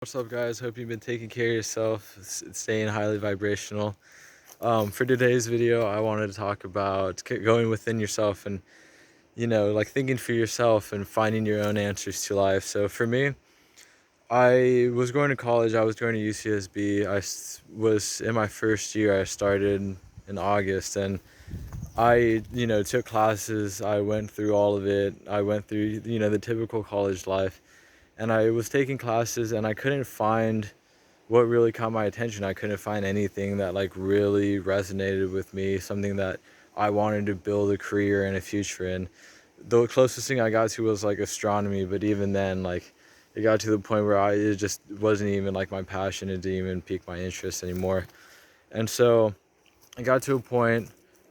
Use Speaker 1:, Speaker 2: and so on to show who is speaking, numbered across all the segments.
Speaker 1: What's up, guys? Hope you've been taking care of yourself, staying highly vibrational. For today's video, I wanted to talk about going within yourself and, like thinking for yourself and finding your own answers to life. So for me, I was going to college. I was going to UCSB. Was in my first year. I started in August, and I, took classes. I went through all of it. I went through, the typical college life, and I was taking classes, and I couldn't find what really caught my attention. I couldn't find anything that like really resonated with me, something that I wanted to build a career and a future in. The closest thing I got to was like astronomy, but even then, like it got to the point where it just wasn't even like my passion. It didn't even pique my interest anymore. And so I got to a point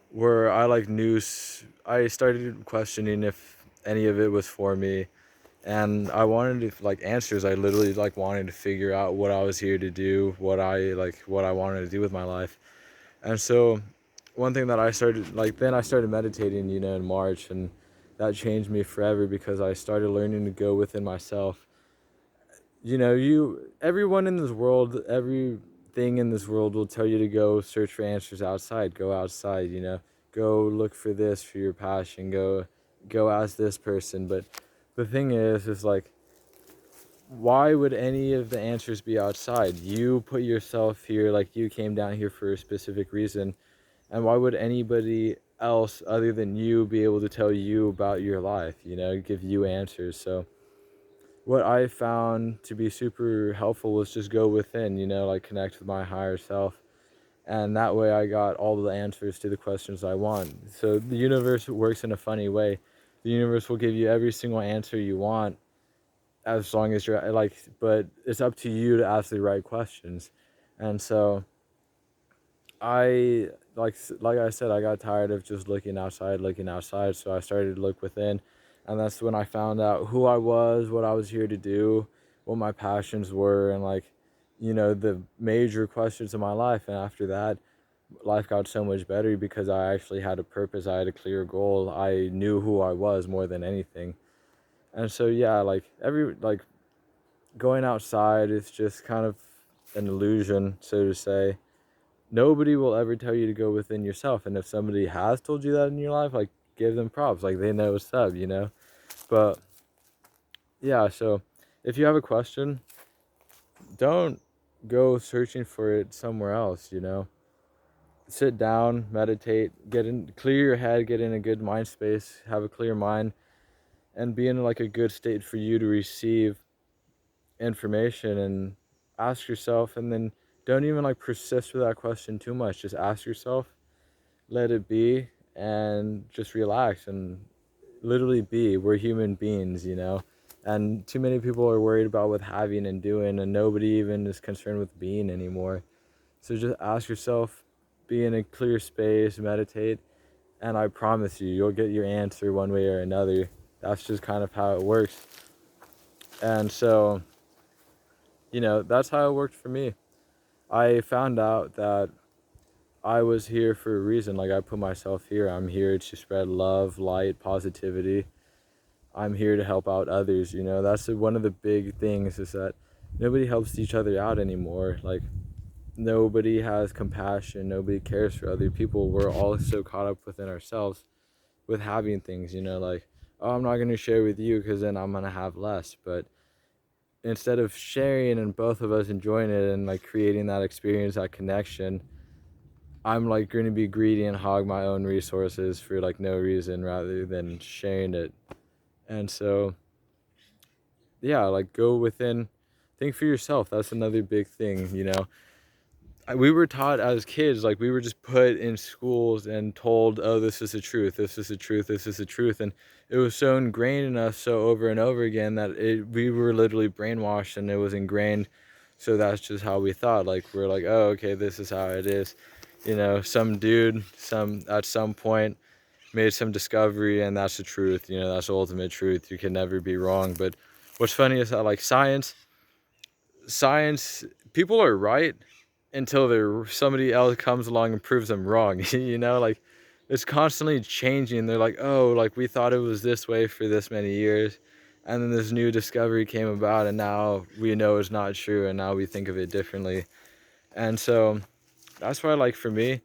Speaker 1: where I started questioning if any of it was for me, and I wanted to like answers. I literally like wanted to figure out what I was here to do, what I wanted to do with my life. And so one thing that I started like then I started meditating, in March, and that changed me forever because I started learning to go within myself. You everyone in this world, everything in this world will tell you to go search for answers outside, go outside, go look for this for your passion, go ask this person. But the thing is like, why would any of the answers be outside? You put yourself here, like you came down here for a specific reason, and why would anybody else other than you be able to tell you about your life, give you answers? So what I found to be super helpful was just go within, like connect with my higher self. And that way I got all the answers to the questions I want. So the universe works in a funny way. The universe will give you every single answer you want, as long as you're like, but it's up to you to ask the right questions. And so I like I said, I got tired of just looking outside, so I started to look within. And that's when I found out who I was, what I was here to do, what my passions were, and like, the major questions of my life. And after that, life got so much better because I actually had a purpose. I had a clear goal. I knew who I was more than anything. And so yeah, like going outside is just kind of an illusion, so to say. Nobody will ever tell you to go within yourself, and if somebody has told you that in your life, like, give them props, like they know what's up. But yeah, so if you have a question, don't go searching for it somewhere else. Sit down, meditate, clear your head, get in a good mind space, have a clear mind, and be in like a good state for you to receive information, and ask yourself. And then don't even like persist with that question too much. Just ask yourself, let it be, and just relax and literally be. We're human beings. And too many people are worried about what having and doing, and nobody even is concerned with being anymore. So just ask yourself, be in a clear space, meditate, and I promise you'll get your answer one way or another. That's just kind of how it works. And so that's how it worked for me. I found out that I was here for a reason. Like, I put myself here. I'm here to spread love, light, positivity. I'm here to help out others. That's one of the big things, is that nobody helps each other out anymore. Like, nobody has compassion. Nobody cares for other people. We're all so caught up within ourselves with having things, like, oh, I'm not going to share with you because then I'm going to have less. But instead of sharing and both of us enjoying it and like creating that experience, that connection, I'm like going to be greedy and hog my own resources for like no reason rather than sharing it. And so yeah, like go within, think for yourself. That's another big thing. We were taught as kids, like we were just put in schools and told, oh, this is the truth, this is the truth, this is the truth. And it was so ingrained in us so over and over again that we were literally brainwashed, and it was ingrained. So that's just how we thought. Like, we're like, oh, okay, this is how it is. Some dude, at some point made some discovery, and that's the truth. That's the ultimate truth. You can never be wrong. But what's funny is that like science, people are right until somebody else comes along and proves them wrong. Like, it's constantly changing. They're like, oh, like we thought it was this way for this many years, and then this new discovery came about, and now we know it's not true, and now we think of it differently. And so that's why, like, for me,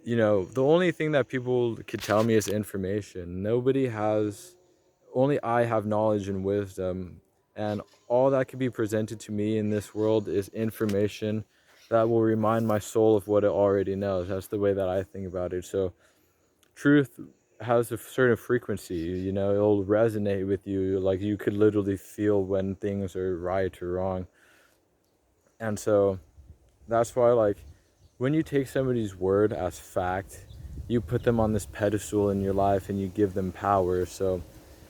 Speaker 1: the only thing that people could tell me is information. Nobody has, only I have knowledge and wisdom, and all that can be presented to me in this world is information that will remind my soul of what it already knows. That's the way that I think about it. So truth has a certain frequency, it'll resonate with you. Like, you could literally feel when things are right or wrong. And so that's why, like, when you take somebody's word as fact, you put them on this pedestal in your life and you give them power. So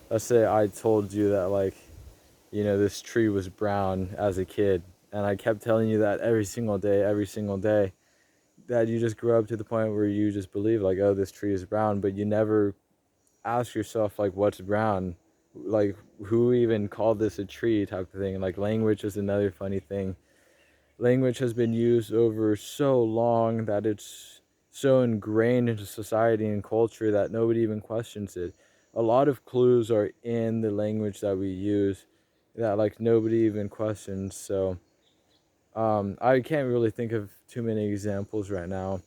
Speaker 1: let's say I told you that, like, this tree was brown as a kid, and I kept telling you that every single day, that you just grew up to the point where you just believe, like, oh, this tree is brown, but you never ask yourself, like, what's brown? Like, who even called this a tree, type of thing. Like, language is another funny thing. Language has been used over so long that it's so ingrained into society and culture that nobody even questions it. A lot of clues are in the language that we use that, like, nobody even questions. So I can't really think of too many examples right now.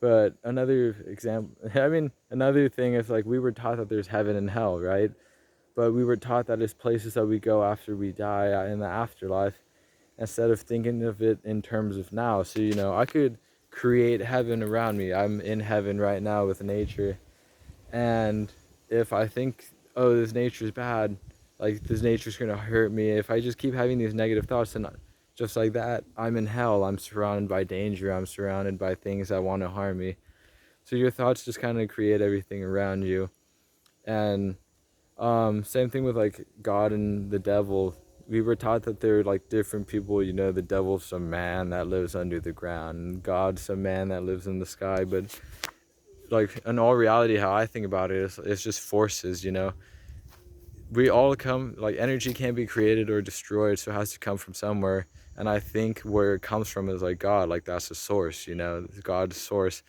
Speaker 1: But another example, I mean, another thing is, like, we were taught that there's heaven and hell, right? But we were taught that it's places that we go after we die, in the afterlife, instead of thinking of it in terms of now. So, I could create heaven around me. I'm in heaven right now with nature. And if I think, oh, this nature's bad, like, this nature's going to hurt me, if I just keep having these negative thoughts, then just like that, I'm in hell. I'm surrounded by danger. I'm surrounded by things that want to harm me. So your thoughts just kind of create everything around you. And same thing with, like, God and the devil. We were taught that they're, like, different people. The devil's some man that lives under the ground, and God's some man that lives in the sky. But, like, in all reality, how I think about it is, it's just forces. We all come, like, energy can't be created or destroyed, so it has to come from somewhere. And I think where it comes from is, like, God. Like, that's the source. God's source.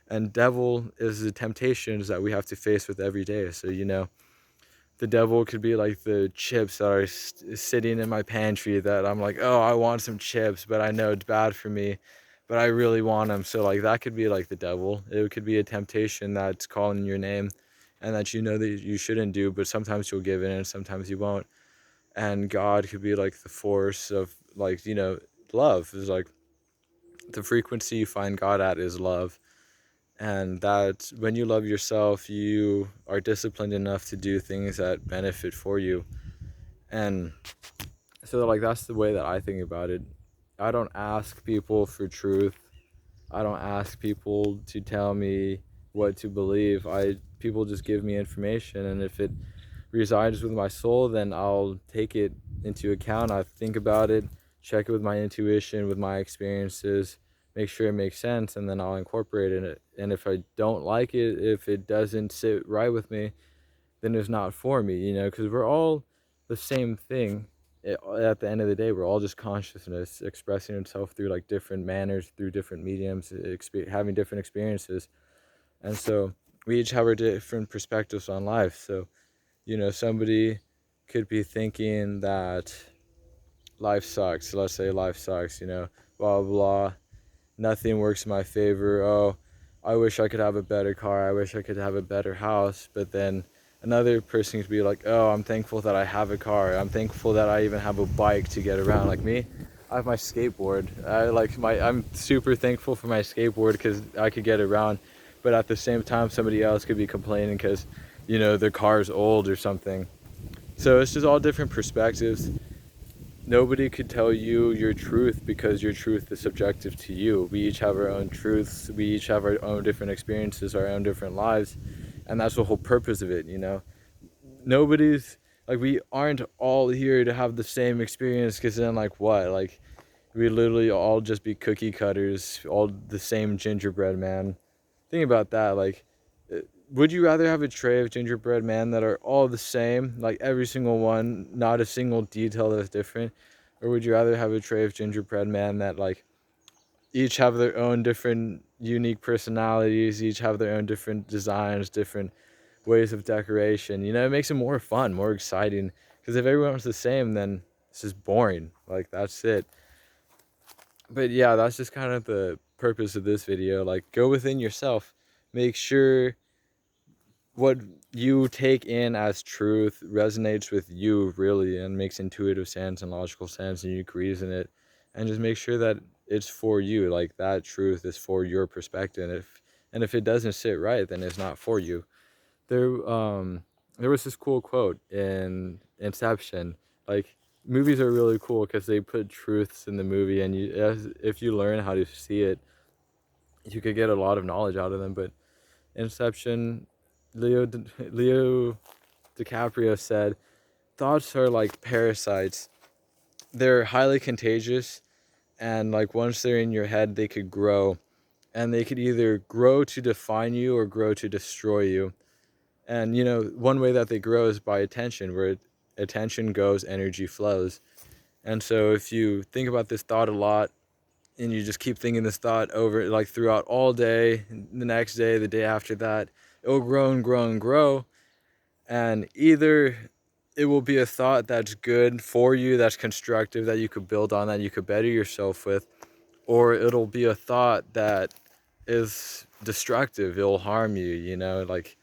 Speaker 1: And devil is the temptations that we have to face with every day. So, the devil could be like the chips that are sitting in my pantry that I'm like, oh, I want some chips, but I know it's bad for me, but I really want them. So, like, that could be like the devil. It could be a temptation that's calling your name, and that that you shouldn't do, but sometimes you'll give in and sometimes you won't. And God could be like the force of, like, love is like the frequency you find God at is love. And that when you love yourself, you are disciplined enough to do things that benefit for you. And so, like, that's the way that I think about it. I don't ask people for truth. I don't ask people to tell me what to believe. People just give me information, and if it resides with my soul, then I'll take it into account. I think about it, check it with my intuition, with my experiences, make sure it makes sense, and then I'll incorporate it. And if I don't like it, if it doesn't sit right with me, then it's not for me, because we're all the same thing. At the end of the day, we're all just consciousness expressing itself through, like, different manners, through different mediums, having different experiences. And so we each have our different perspectives on life. So, somebody could be thinking that life sucks. Let's say life sucks, blah, blah, blah. Nothing works in my favor. Oh, I wish I could have a better car. I wish I could have a better house. But then another person could be like, oh, I'm thankful that I have a car. I'm thankful that I even have a bike to get around. Like me, I have my skateboard. I'm super thankful for my skateboard because I could get around. But at the same time, somebody else could be complaining because, their car's old or something. So it's just all different perspectives. Nobody could tell you your truth because your truth is subjective to you. We each have our own truths. We each have our own different experiences, our own different lives. And that's the whole purpose of it, Nobody's, like, we aren't all here to have the same experience, because then, like, what? Like, we literally all just be cookie cutters, all the same gingerbread man. Think about that. Like, would you rather have a tray of gingerbread man that are all the same, like every single one, not a single detail that's different? Or would you rather have a tray of gingerbread man that, like, each have their own different unique personalities, each have their own different designs, different ways of decoration. You know, it makes it more fun, more exciting. Because if everyone's the same, then it's just boring. Like, that's it. But yeah, that's just kind of the purpose of this video. Like, go within yourself. Make sure what you take in as truth resonates with you really and makes intuitive sense and logical sense, and you can reason it, and just make sure that it's for you. Like, that truth is for your perspective. And if it doesn't sit right, then it's not for you. There was this cool quote in Inception. Like, movies are really cool because they put truths in the movie, and if you learn how to see it, you could get a lot of knowledge out of them. But Inception, Leo DiCaprio said, thoughts are like parasites. They're highly contagious, and like once they're in your head, they could grow, and they could either grow to define you or grow to destroy you. And you know, one way that they grow is by attention. Where attention goes, energy flows. And so if you think about this thought a lot, and you just keep thinking this thought over, like, throughout all day, the next day, the day after that, it will grow and grow and grow. And either it will be a thought that's good for you, that's constructive, that you could build on, that you could better yourself with, or it'll be a thought that is destructive. It'll harm you, you know, like,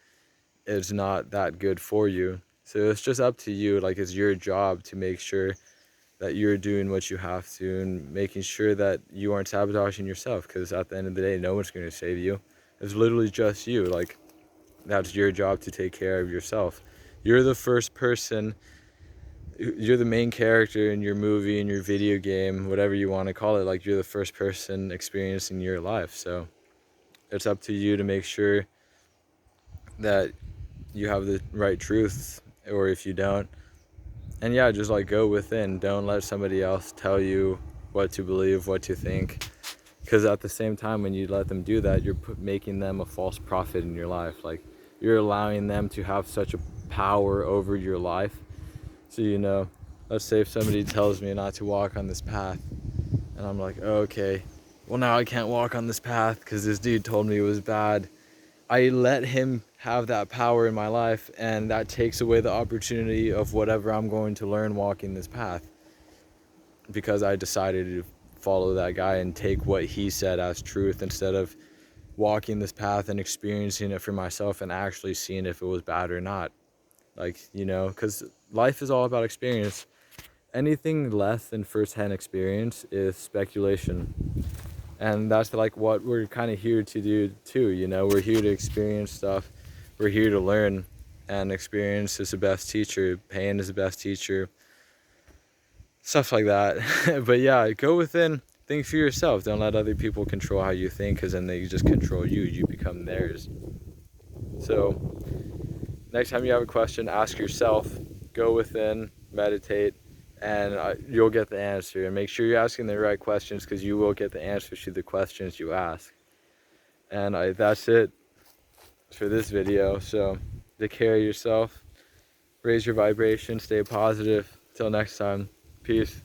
Speaker 1: it's not that good for you. So it's just up to you. Like, it's your job to make sure that you're doing what you have to and making sure that you aren't sabotaging yourself, because at the end of the day, no one's going to save you. It's literally just you. Like, that's your job to take care of yourself. You're the first person, you're the main character in your movie, in your video game, whatever you want to call it. Like, you're the first person experiencing your life. So it's up to you to make sure that you have the right truth, or if you don't. And yeah, just like go within. Don't let somebody else tell you what to believe, what to think. Because at the same time, when you let them do that, you're making them a false prophet in your life. Like, you're allowing them to have such a power over your life. So, you know, let's say if somebody tells me not to walk on this path, and I'm like, oh, okay, well, now I can't walk on this path because this dude told me it was bad. I let him have that power in my life, and that takes away the opportunity of whatever I'm going to learn walking this path, because I decided to follow that guy and take what he said as truth instead of walking this path and experiencing it for myself and actually seeing if it was bad or not. Like, you know, because life is all about experience. Anything less than first-hand experience is speculation. And that's like what we're kind of here to do too, you know. We're here to experience stuff. We're here to learn, and experience is the best teacher. Pain is the best teacher. Stuff like that. But yeah, go within, think for yourself. Don't let other people control how you think, because then they just control you. You become theirs. So next time you have a question, ask yourself, go within, meditate, and you'll get the answer. And make sure you're asking the right questions, because you will get the answers to the questions you ask. And that's it for this video. So take care of yourself, raise your vibration, stay positive. Till next time, peace.